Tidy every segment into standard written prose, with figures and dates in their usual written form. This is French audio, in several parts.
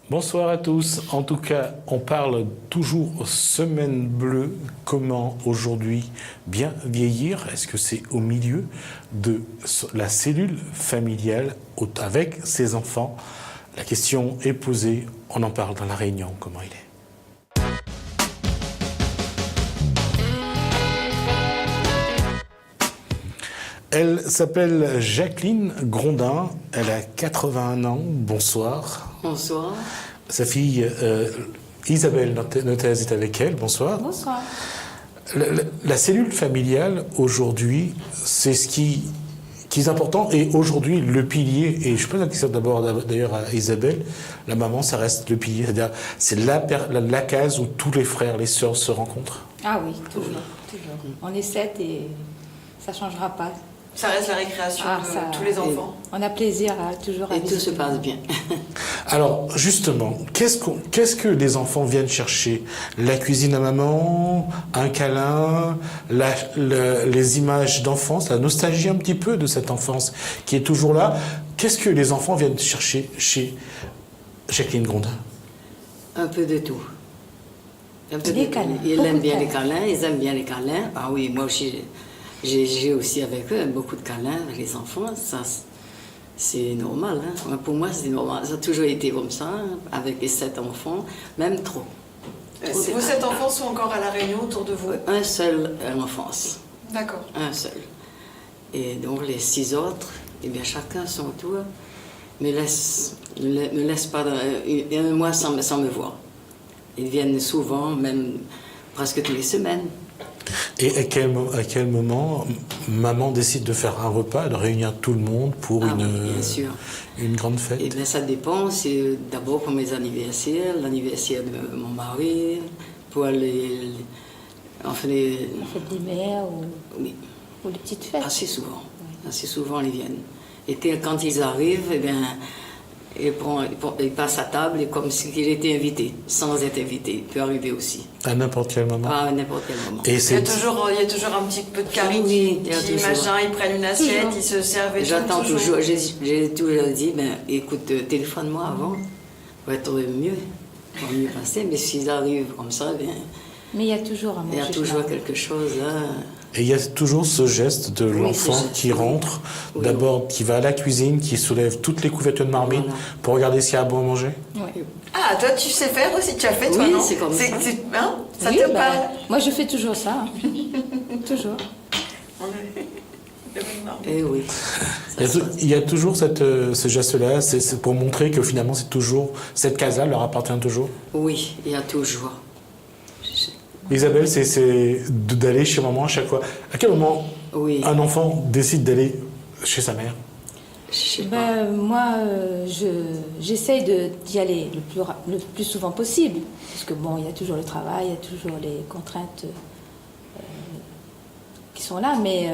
Bonsoir à tous. En tout cas, on parle toujours semaine bleue. Comment aujourd'hui bien vieillir? Est-ce que c'est au milieu de la cellule familiale avec ses enfants? La question est posée. On en parle dans la réunion. Comment il est? Elle s'appelle Jacqueline Grondin. Elle a 81 ans. Bonsoir. Bonsoir. Sa fille Isabelle Notez est avec elle. Bonsoir. Bonsoir. La cellule familiale, aujourd'hui, c'est ce qui est important. Et aujourd'hui, le pilier, et je pose la question d'abord d'ailleurs à Isabelle, la maman, ça reste le pilier. C'est-à-dire, c'est la case où tous les frères, les sœurs se rencontrent. Ah oui, toujours. On est 7 et ça ne changera pas. Ça reste la récréation de tous les enfants. On a plaisir à toujours Et tout se passe bien. Alors, justement, qu'est-ce que les enfants viennent chercher? La cuisine à maman, un câlin, les images d'enfance, la nostalgie un petit peu de cette enfance qui est toujours là. Qu'est-ce que les enfants viennent chercher chez Jacqueline Grondin? Un peu de tout. Un peu Les de câlins. tout. Ils aiment bien les câlins, ils aiment bien les câlins. Ah oui, moi aussi, j'ai aussi avec eux beaucoup de câlins avec les enfants. Ça, c'est normal. Hein. Pour moi, c'est normal. Ça a toujours été comme ça, avec les 7 enfants, même trop. Vos 7 enfants sont encore à La Réunion autour de vous? Un seul en enfance. D'accord. Un seul. Et donc les 6 autres, eh bien chacun son tour, me laisse pas un mois sans me voir. Ils viennent souvent, même presque toutes les semaines. Et à quel moment maman décide de faire un repas, de réunir tout le monde pour une grande fête? Et bien ça dépend, c'est d'abord pour mes anniversaires, l'anniversaire de mon mari, pour La fête des mères oui, ou les petites fêtes. assez souvent. Oui. Assez souvent ils viennent. Et quand ils arrivent, eh bien, ils passent à table et comme s'il était invité, sans être invité. Il peut arriver aussi. À n'importe quel moment. À n'importe quel moment. Et Il y a toujours un petit peu de carré Oui, il y a qui toujours. machin, ils prennent une assiette, ils se servent et tout. J'attends toujours, j'ai toujours dit, ben, écoute, téléphone-moi avant, pour être mieux, pour mieux passer, mais s'ils arrivent comme ça, bien, Mais il y a toujours un il y a toujours quelque chose. Hein. Et il y a toujours ce geste de l'enfant ce geste, qui rentre, oui. d'abord qui va à la cuisine, qui soulève toutes les couvertures de marmite Voilà. pour regarder s'il y a à bon à manger. Oui. Ah, toi, tu sais faire aussi, tu as fait, toi, Oui, non? c'est comme ça. Hein, ça Oui, te bah, parle? moi je fais toujours ça. Toujours. Eh oui. Il y a toujours ce geste-là, c'est pour montrer que finalement c'est toujours, cette case-là leur appartient toujours. Oui, il y a toujours. Isabelle, c'est d'aller chez maman à chaque fois. À quel moment Oui. un enfant décide d'aller chez sa mère? Je sais pas. Ben, moi, j'essaye d'y aller le plus souvent possible. Parce que bon, il y a toujours le travail, il y a toujours les contraintes qui sont là. Mais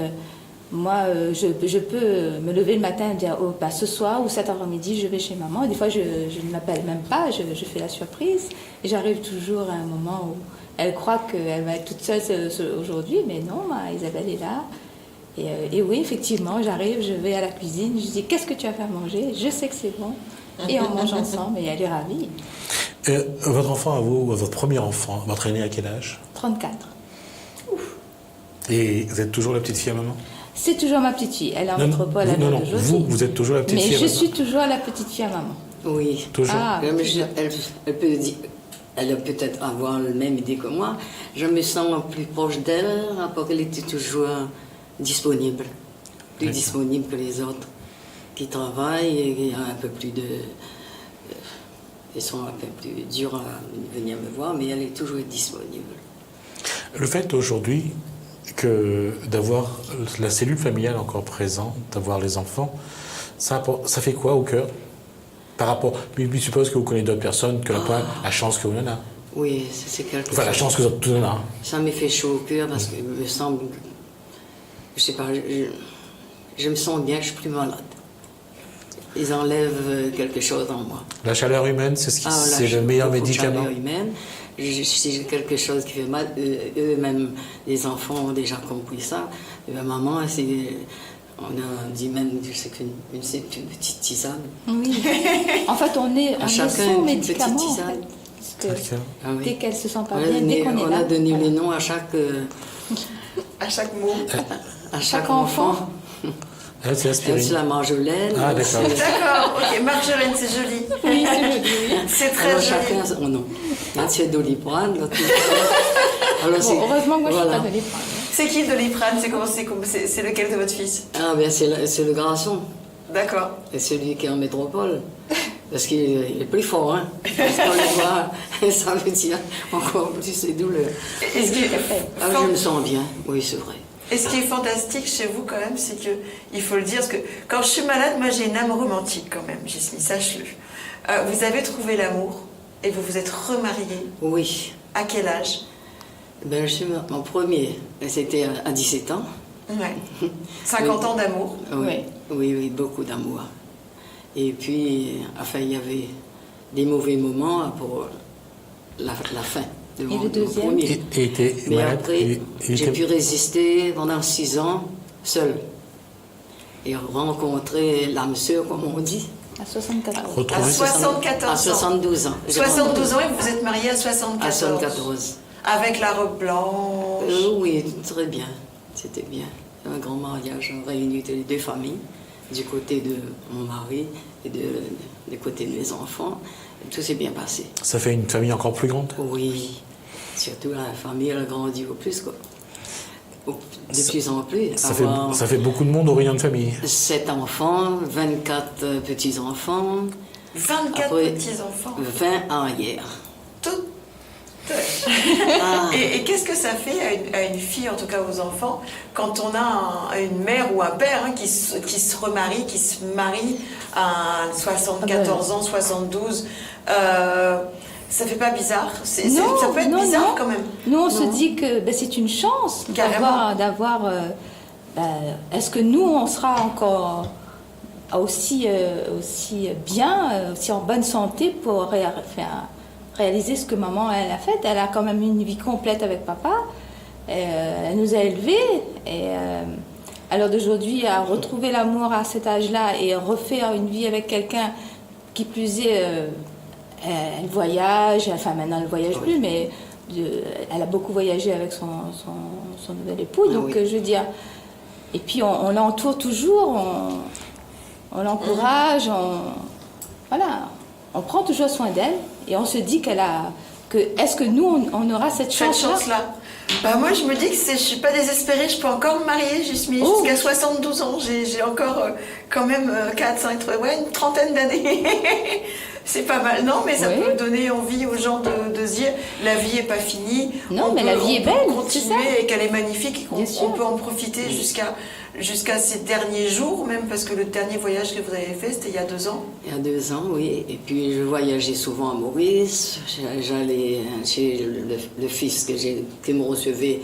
moi, je peux me lever le matin et dire oh, bah, ce soir ou cet après-midi, je vais chez maman. Et des fois, je ne m'appelle même pas, je fais la surprise. Et j'arrive toujours à un moment où elle croit qu'elle va être toute seule aujourd'hui. Mais non, Isabelle est là. Et oui, effectivement, j'arrive, je vais à la cuisine, je dis qu'est-ce que tu as fait à manger? Je sais que c'est bon. Et on mange ensemble et elle est ravie. Votre enfant à vous, votre premier enfant, votre aîné à quel âge? 34. Et vous êtes toujours la petite fille à maman? C'est toujours ma petite fille. Elle est en métropole à non, Josie. vous êtes toujours la petite fille Mais à je maman? suis toujours la petite fille à maman. Oui. Toujours. Ah, Même toujours. elle peut dire, elle a peut-être avoir la même idée que moi. Je me sens plus proche d'elle, parce qu'elle était toujours disponible. Plus D'accord. disponible que les autres qui travaillent et qui ont un peu plus de. Ils sont un peu plus durs à venir me voir, mais elle est toujours disponible. Le fait aujourd'hui d'avoir la cellule familiale encore présente, d'avoir les enfants, ça fait quoi au cœur? Par rapport, puis je suppose que vous connaissez d'autres personnes qui n'ont pas la chance que vous en avez. Oui, c'est quelque Enfin, la chance que vous en avez. Ça me fait chaud au cœur parce que me semble. Je sais pas, je me sens bien, je suis plus malade. Ils enlèvent quelque chose en moi. La chaleur humaine, c'est le meilleur médicament. La chaleur humaine, si j'ai quelque chose qui fait mal, eux-mêmes, les enfants ont déjà compris ça. Et bien, maman, On a dit même, je sais c'est une petite tisane. Oui. En fait, on est chacun sous une médicaments. petite En tisane. fait. Parce que Ah oui. dès qu'elle se sent pas On a bien, donné, dès qu'on est on là. a donné voilà. les noms à chaque enfant. Elle, c'est Elle, aspirine. c'est la marjolaine. Ah, d'accord. D'accord, ok. Marjolaine, c'est joli. Oui, c'est joli. Oui. C'est très Alors, joli. chacun son nom. L'autre, c'est Doliprane. l'autre, alors, Bon, heureusement que moi, je voilà. suis pas de l'épreuve. C'est qui Doliprane? C'est lequel de votre fils? Ah, bien, c'est le garçon. D'accord. Et celui qui est en métropole. Parce qu'il est plus fort, hein. Parce qu'on le voit, ça veut dire encore plus de douleur. Et ce qui est Ah, je me sens bien, oui, c'est vrai. Et ce qui est fantastique chez vous quand même, c'est que, il faut le dire, parce que quand je suis malade, moi j'ai une âme romantique quand même, Gismi, sache-le. Vous avez trouvé l'amour et vous vous êtes remariée. Oui. À quel âge? Ben, mon premier, c'était à 17 ans. Ouais. 50 ans d'amour. Oui, beaucoup d'amour. Et puis, enfin, il y avait des mauvais moments pour la fin de Et le deuxième? premier. Et était Mais malade. après, j'ai pu résister pendant 6 ans, seule. Et rencontrer l'âme sœur, comme on dit, À 74. À retrouver 74 à ans. 72 ans. 72 ans et vous vous êtes mariée à 74. À 74. Avec la robe blanche. Oui, très bien. C'était bien. Un grand mariage, on réunit les deux familles, du côté de mon mari et du côté de mes enfants. Et tout s'est bien passé. Ça fait une famille encore plus grande. Oui, surtout la famille, elle a grandi au plus, quoi. De plus en plus. Ça fait beaucoup de monde au rayon de famille. 7 enfants, 24 petits-enfants. 24 Après, petits-enfants. 20 arrière. Tout. Ah, Et qu'est-ce que ça fait à une fille, en tout cas aux enfants, quand on a une mère ou un père qui se remarie, qui se marie à 74 ans, 72 ça fait pas bizarre? Ça peut être bizarre quand même. Nous, on se dit que c'est une chance d'avoir. Est-ce que nous, on sera encore aussi bien, aussi en bonne santé pour réaliser ce que maman elle a fait? Elle a quand même une vie complète avec papa. Elle nous a élevés. Et à l'heure d'aujourd'hui, à retrouver l'amour à cet âge-là et refaire une vie avec quelqu'un qui plus est. Elle voyage, enfin maintenant elle ne voyage plus, mais elle a beaucoup voyagé avec son nouvel époux, donc je veux dire. Et puis on l'entoure toujours, on l'encourage, voilà, on prend toujours soin d'elle et on se dit est-ce que nous on aura cette chance-là? Bah moi je me dis que je suis pas désespérée, je peux encore me marier jusqu'à 72 ans, j'ai encore quand même une trentaine d'années. C'est pas mal, non? Mais ça peut donner envie aux gens de se dire la vie est pas finie. Non, mais la vie est belle, continuer et qu'elle est magnifique. On peut en profiter jusqu'à ces derniers jours, même parce que le dernier voyage que vous avez fait, c'était il y a 2 ans. Il y a 2 ans, oui. Et puis je voyageais souvent à Maurice. J'allais chez le fils qui me recevait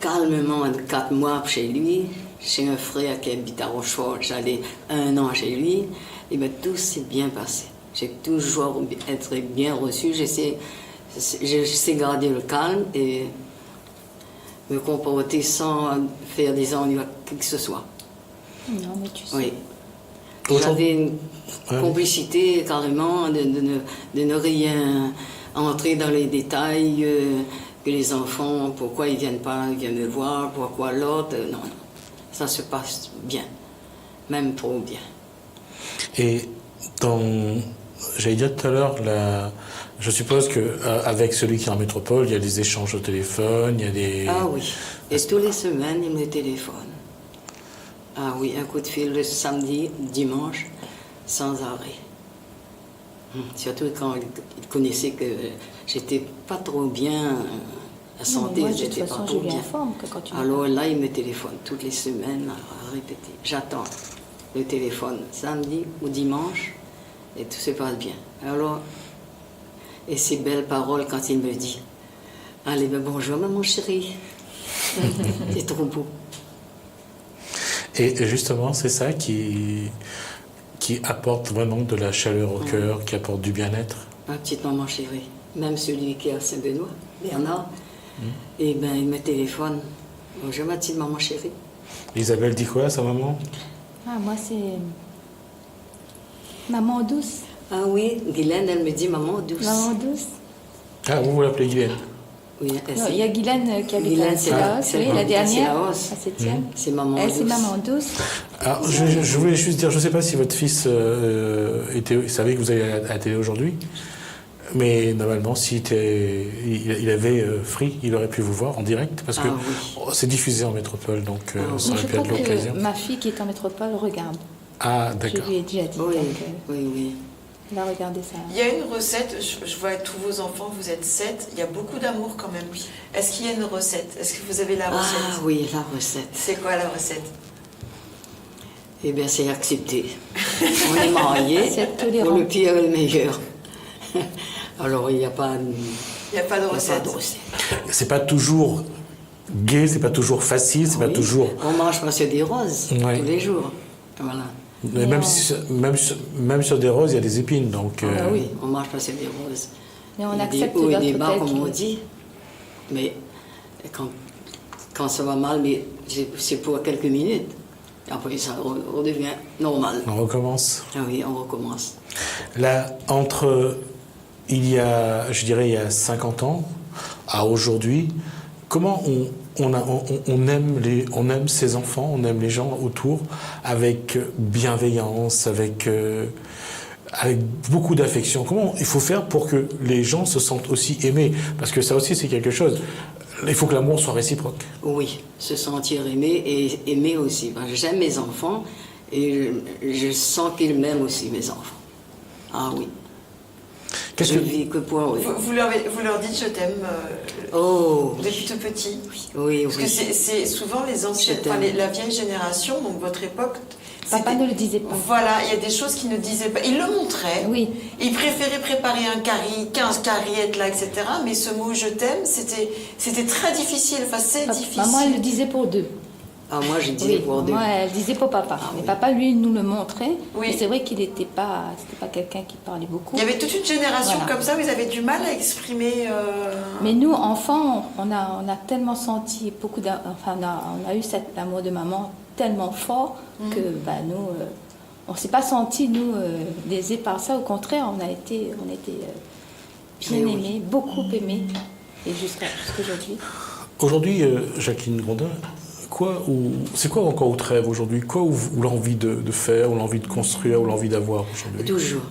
calmement 4 mois chez lui. Chez un frère qui habite à Rochefort, j'allais 1 an chez lui. Et bien tout s'est bien passé. J'ai toujours être bien reçue. Je sais garder le calme et me comporter sans faire des ennuis à qui que ce soit. Non, mais tu sais. Oui. J'avais une complicité carrément de ne rien entrer dans les détails, que les enfants, pourquoi ils viennent me voir, pourquoi l'autre. Non. Ça se passe bien. Même trop bien. Et j'allais dire tout à l'heure, je suppose qu'avec celui qui est en métropole, il y a des échanges au téléphone, il y a des... Ah oui, et toutes les semaines, il me téléphone. Ah oui, un coup de fil le samedi, dimanche, sans arrêt. Surtout quand il connaissait que j'étais pas trop bien, la santé, j'étais pas trop bien. Alors là, il me téléphone toutes les semaines, à répéter. J'attends le téléphone samedi ou dimanche, et tout se passe bien. Alors, et ces belles paroles quand il me dit « Allez, ben bonjour, maman chérie. » C'est trop beau. Et justement, c'est ça qui apporte vraiment de la chaleur au cœur, qui apporte du bien-être. Ma petite maman chérie. Même celui qui est à Saint-Benoît, Bernard, et ben il me téléphone. « Bonjour, ma petite maman chérie. » Isabelle dit quoi à sa maman? Ah, moi, c'est maman douce. Ah oui, Guylaine, elle me dit maman douce. Maman douce. Ah, vous l'appelez Guylaine? Oui, Non, il y a Guylaine qui habite Guylaine, à c'est Laos, c'est oui, la- la c'est dernière, Laos. la 7e. C'est maman Elle, douce. c'est maman douce. Alors, je voulais juste dire, je ne sais pas si votre fils savait que vous alliez à la télé aujourd'hui, mais normalement, il avait Free, il aurait pu vous voir en direct, parce que oui. c'est diffusé en métropole, donc Ah, ça Mais aurait je pu être crois l'occasion. que ma fille qui est en métropole regarde. Ah, Je d'accord. lui ai déjà dit. Oui, Donc, oui. elle va regarder ça. Il y a une recette, je vois tous vos enfants, vous êtes 7, il y a beaucoup d'amour quand même. Est-ce qu'il y a une recette? Est-ce que vous avez la recette? Ah oui, la recette. C'est quoi la recette? Eh bien, c'est accepté. On est mariés. C'est tolérant. Pour le pire et le meilleur. Alors, il n'y a pas de, Il n'y a pas de il y a pas recette. de recette. C'est pas toujours gai, c'est pas toujours facile, c'est pas Oui. toujours. On mange presque des roses Ouais. tous les jours. Voilà. Mais même sur des roses, il y a des épines, donc. Ah oui, on mange presque des roses. Mais on Il y a accepte des hauts et notre des bas, tête. comme on dit. Mais quand ça va mal, mais c'est pour quelques minutes. Après, ça redevient normal. On recommence. Ah oui, on recommence. Là, il y a 50 ans à aujourd'hui, comment on aime ses enfants, on aime les gens autour avec bienveillance, avec beaucoup d'affection. Comment il faut faire pour que les gens se sentent aussi aimés? Parce que ça aussi, c'est quelque chose. Il faut que l'amour soit réciproque. Oui, se sentir aimé et aimer aussi. Parce que j'aime mes enfants et je sens qu'ils m'aiment aussi, mes enfants. Ah oui. Qu'est-ce Je que vis que pour eux. Vous leur dites je t'aime Oh, depuis tout petit? oui, Parce que oui. c'est souvent les anciennes, Je t'aime. la vieille génération, donc votre époque. Papa c'était- ne le disait pas. Voilà, il y a des choses qu'il ne disait pas. Il le montrait. Oui. Il préférait préparer un curry, 15 curry, être là, etc. Mais ce mot je t'aime, c'était très difficile. Enfin, c'est difficile. Maman, elle le disait pour deux. Ah, moi, je disais Oui, pour deux. moi, elle disait pour papa. Ah, Mais oui. papa, lui, nous le montrait. Oui. Mais c'est vrai qu'il n'était pas, c'était pas quelqu'un qui parlait beaucoup. Il y avait toute une génération Voilà. comme ça, vous avez du mal à exprimer. Mais nous, enfants, on a tellement senti beaucoup on a eu cet amour de maman tellement fort que nous, on ne s'est pas senti, nous, lésés par ça. Au contraire, on a été bien Mais oui. aimés, beaucoup aimés. Et jusqu'aujourd'hui. Aujourd'hui, Jacqueline Grondin, c'est quoi encore votre rêve aujourd'hui? Quoi ou l'envie de faire, ou l'envie de construire, ou l'envie d'avoir aujourd'hui? Toujours.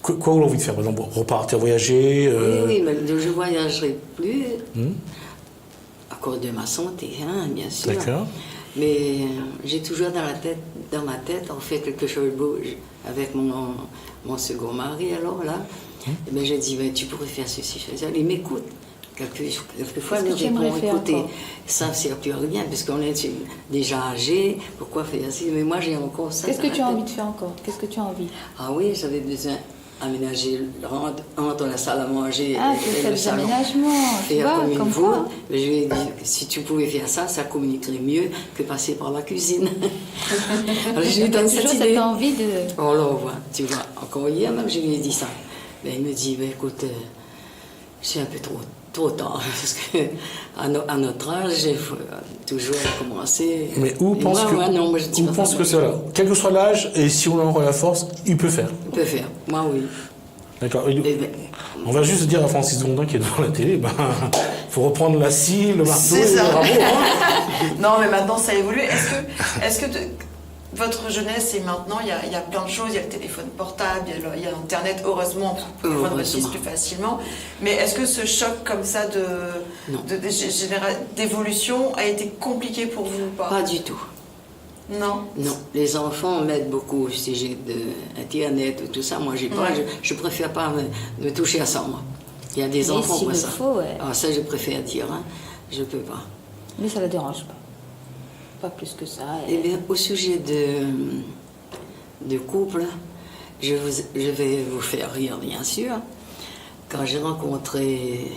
Quoi ou l'envie de faire? Par exemple, repartir voyager Oui, mais je ne voyagerai plus Hmm. à cause de ma santé, hein, bien sûr. D'accord. Mais j'ai toujours dans ma tête, on fait quelque chose de beau avec mon second mari, alors là. Eh ben, j'ai dit, ben, tu pourrais faire ceci, faire ça. Il m'écoute. Quelquefois, Qu'est-ce il que tu aimerais répond, faire écoutez, encore? ça ne sert plus à rien, parce qu'on est déjà âgé, pourquoi faire ainsi? Mais moi, j'ai encore ça. Qu'est-ce dans que tu as la envie tête. de faire encore? Qu'est-ce que tu as envie? Ah oui, j'avais besoin d'aménager entre la salle à manger Ah, et tu fais le des salon. aménagements, tu Faire vois, comme il comme faut. quoi. Mais je lui ai dit que si tu pouvais faire ça, ça communiquerait mieux que passer par la cuisine. Alors, je lui Tu as donne toujours cette cette idée. envie de... Oh là, voilà, tu vois, encore hier même, je lui ai dit ça. Mais il me dit, ben, écoute, c'est un peu trop tard, parce qu'à notre âge, il faut toujours recommencer. Mais où Et pense moi, je dis pas ça. que c'est là? Quel que soit l'âge, et si on en aura la force, il peut faire. On peut faire, moi oui. D'accord. Eh ben, On va juste dire à Francis Grondin qui est devant la télé, ben, faut reprendre la scie, le marteau C'est et ça. le rabot. Hein. Non, mais maintenant ça évolue. Est-ce que votre jeunesse et maintenant, il y a plein de choses, il y a le téléphone portable, il y a Internet, heureusement, vous pouvez joindre aussi plus facilement. Mais est-ce que ce choc comme ça Non. d'évolution a été compliqué pour vous ou pas? pas du tout. Non. Non, les enfants m'aident beaucoup au sujet de Internet, tout ça. Moi, j'ai pas, Ouais. je préfère pas me toucher à ça, moi. Il y a des Mais enfants s'il pour le ça. faut, ouais. Ah, ça, je préfère dire, hein. Je peux pas. Mais ça ne la dérange pas. Pas plus que ça. Eh bien, au sujet de couple, je vais vous faire rire, bien sûr. Quand j'ai rencontré,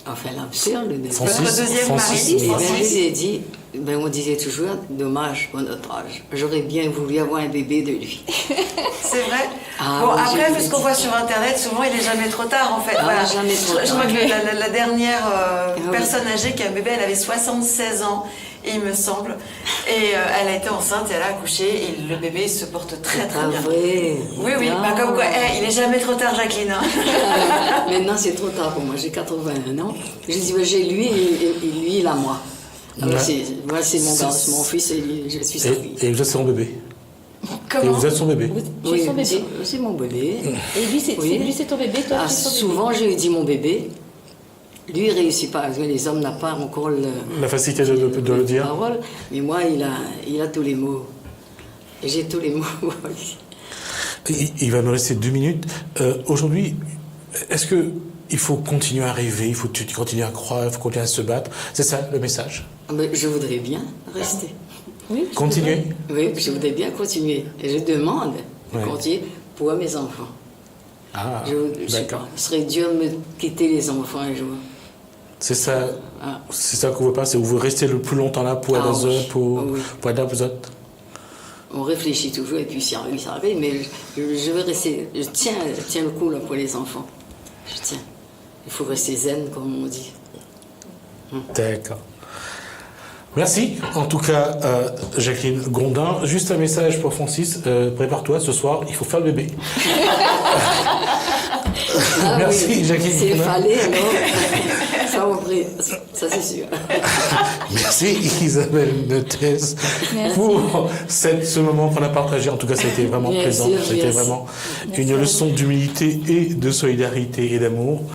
enfin, l'absurde de Francis, Votre deuxième Francis, mari, eh bien, Francis. je lui ai dit, ben, on disait toujours, dommage pour notre âge. J'aurais bien voulu avoir un bébé de lui. C'est vrai. Ah, bon, oui, après, j'ai vu ce qu'on dit. voit sur Internet, souvent il n'est jamais trop tard en fait. Ah, Voilà. jamais trop Je tard. crois que la dernière oui. personne âgée qui a un bébé, elle avait 76 ans. il me semble. Et elle a été enceinte et elle a accouché et le bébé se porte très très Ah, bien. vrai. Oui, oui, Ah. bah, comme quoi, il est jamais trop tard, Jacqueline. Hein. Maintenant, c'est trop tard pour moi. J'ai 81 ans. Je dis, ben, j'ai lui et lui, il a moi. Alors, Ouais. moi, c'est mon garçon, mon fils et lui, je suis sa fille. Et vous êtes son bébé. Et Comment vous êtes son bébé. Tu es son bébé. c'est mon bébé. Et lui, c'est Oui. lui, c'est ton bébé, toi, Ah, tu es son bébé. souvent, je lui dis mon bébé. Lui, il réussit pas. Parce que les hommes n'ont pas encore La facilité de le la dire. parole. Mais moi, il a tous les mots. Et j'ai tous les mots. Il va me rester 2 minutes. Aujourd'hui, est-ce que il faut continuer à rêver, il faut continuer à croire, il faut continuer à se battre? C'est ça le message? Ah, ben, je voudrais bien rester. Oui, Continuer? Oui, je voudrais bien continuer. Et je demande de Ouais. continuer pour mes enfants. Ah, Je sais d'accord. pas. Ce serait dur de me quitter les enfants un jour. C'est ça, Ah. c'est ça qu'on veut pas, c'est vous rester le plus longtemps là pour Ah, aider oui. pour Oui. aider les autres. On réfléchit toujours et puis ça arrive, mais je vais rester. Je tiens le coup là pour les enfants. Je tiens. Il faut rester zen, comme on dit. D'accord. Merci. En tout cas, Jacqueline Grondin. Juste un message pour Francis. Prépare-toi, ce soir, il faut faire le bébé. Ah Merci, oui, Jacqueline s'il Grondin. fallait, alors, ça, ça c'est sûr. Merci Isabelle Nettes Merci. pour ce moment qu'on a partagé. En tout cas, ça a été vraiment Bien plaisant. sûr, C'était merci. vraiment Merci une à vous. leçon d'humilité et de solidarité et d'amour.